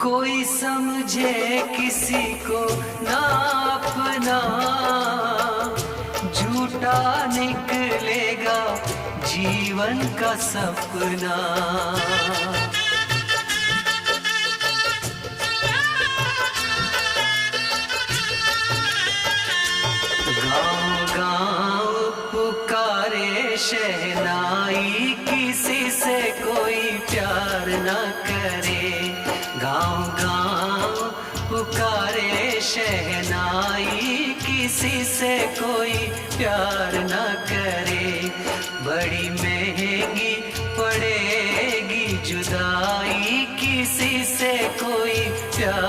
कोई समझे किसी को ना अपना, झूठा निकलेगा जीवन का सपना। गाँव गाँव पुकारे शहनाई, किसी से कोई प्यार न करे। गाँव गाँव पुकारे शहनाई, किसी से कोई प्यार न करे। बड़ी महंगी पड़ेगी जुदाई, किसी से कोई प्यार